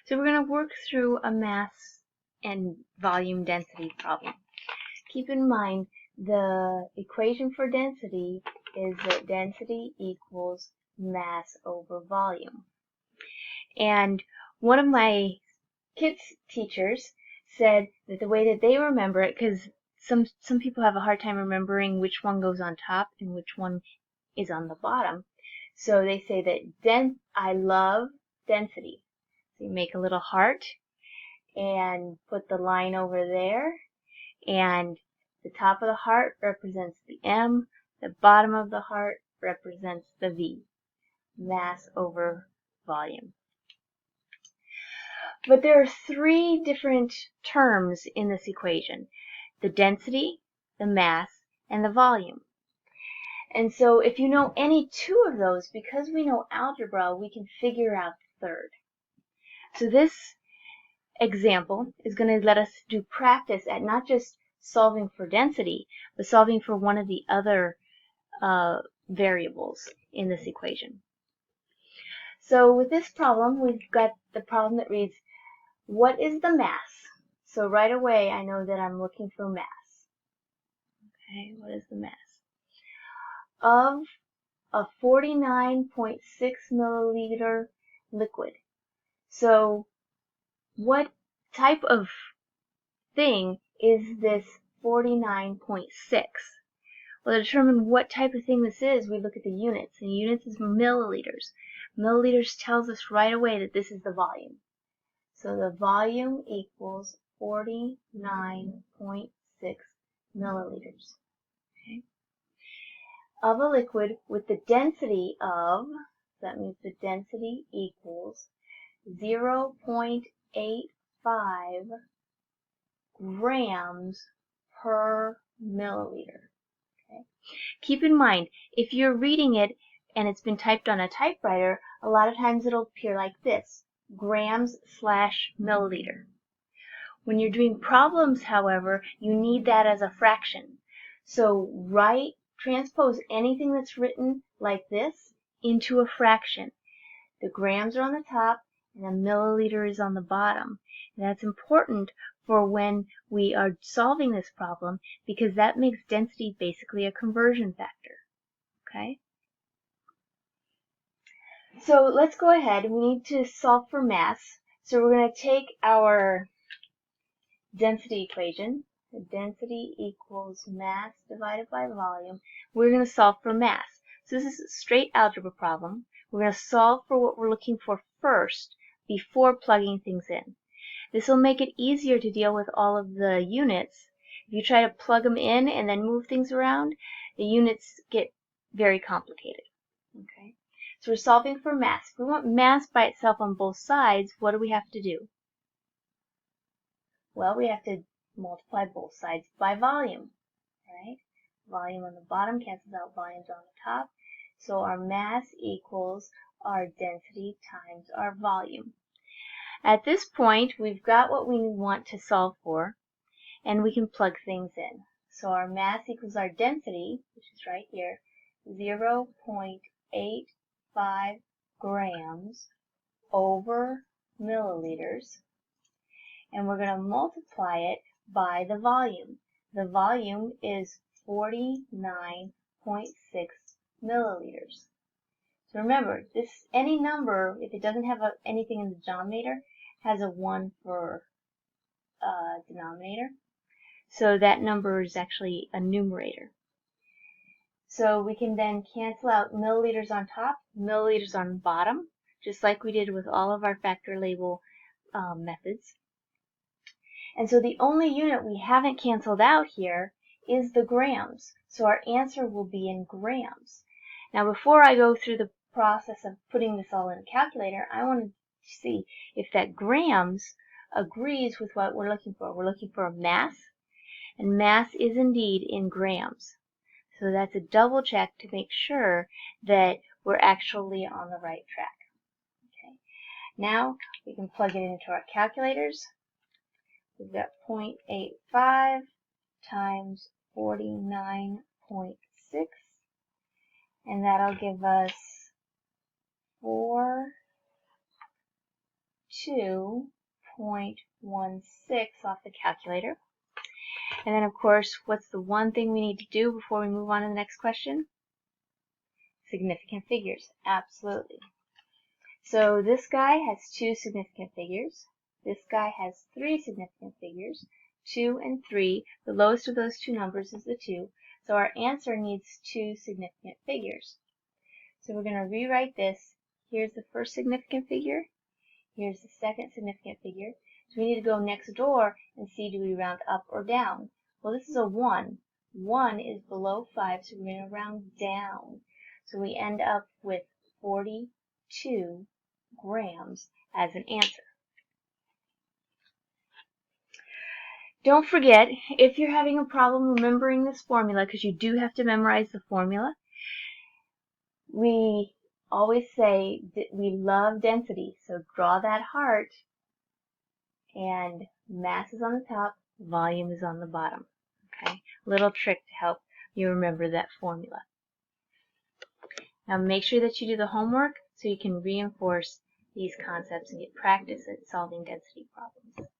So we're going to work through a mass and volume density problem. Keep in mind the equation for density is that density equals mass over volume. And one of my kids' teachers said that the way that they remember it, because some people have a hard time remembering which one goes on top and which one is on the bottom. So they say that I love density. So you make a little heart and put the line over there, and the top of the heart represents the M, the bottom of the heart represents the V, mass over volume. But there are three different terms in this equation: the density, the mass, and the volume. And so if you know any two of those, because we know algebra, we can figure out the third. So this example is going to let us do practice at not just solving for density, but solving for one of the other variables in this equation. So with this problem, we've got the problem that reads, what is the mass? So right away, I know that I'm looking for mass. Okay, what is the mass? Of a 49.6 milliliter liquid. So what type of thing is this 49.6? Well, to determine what type of thing this is, we look at the units, and units is milliliters. Milliliters tells us right away that this is the volume. So the volume equals 49.6 milliliters. Okay. Of a liquid with the density of, that means the density equals 0.85 grams per milliliter. Okay. Keep in mind, if you're reading it and it's been typed on a typewriter, a lot of times it'll appear like this, grams/milliliter. When you're doing problems, however, you need that as a fraction. So transpose anything that's written like this into a fraction. The grams are on the top and the milliliter is on the bottom. And that's important for when we are solving this problem, because that makes density basically a conversion factor. Okay? So let's go ahead. We need to solve for mass. So we're going to take our density equation. The density equals mass divided by volume. We're going to solve for mass. So this is a straight algebra problem. We're going to solve for what we're looking for first before plugging things in. This will make it easier to deal with all of the units. If you try to plug them in and then move things around, the units get very complicated. Okay? So we're solving for mass. If we want mass by itself on both sides, what do we have to do? Well, we have to multiply both sides by volume, right? Volume on the bottom cancels out volumes on the top. So our mass equals our density times our volume. At this point, we've got what we want to solve for, and we can plug things in. So our mass equals our density, which is right here, 0.85 grams over milliliters. And we're going to multiply it by the volume. The volume is 49.6 milliliters. So remember, any number, if it doesn't have anything in the denominator, has a 1 for denominator. So that number is actually a numerator. So we can then cancel out milliliters on top, milliliters on the bottom, just like we did with all of our factor label methods. And so the only unit we haven't canceled out here is the grams. So our answer will be in grams. Now before I go through the process of putting this all in a calculator, I want to see if that grams agrees with what we're looking for. We're looking for a mass, and mass is indeed in grams. So that's a double check to make sure that we're actually on the right track. Okay. Now we can plug it into our calculators. We've got 0.85 times 49.6, and that'll give us 4 off the calculator. And then, of course, what's the one thing we need to do before we move on to the next question? Significant figures. Absolutely. So this guy has 2 significant figures. This guy has 3 significant figures. 2 and 3. The lowest of those 2 numbers is the 2. So our answer needs 2 significant figures. So we're going to rewrite this. Here's the first significant figure. Here's the second significant figure. So we need to go next door and see, do we round up or down? Well, this is a 1. 1 is below 5, so we're going to round down. So we end up with 42 grams as an answer. Don't forget, if you're having a problem remembering this formula, because you do have to memorize the formula, we always say that we love density. So draw that heart, and mass is on the top, volume is on the bottom. Okay, little trick to help you remember that formula. Now make sure that you do the homework so you can reinforce these concepts and get practice at solving density problems.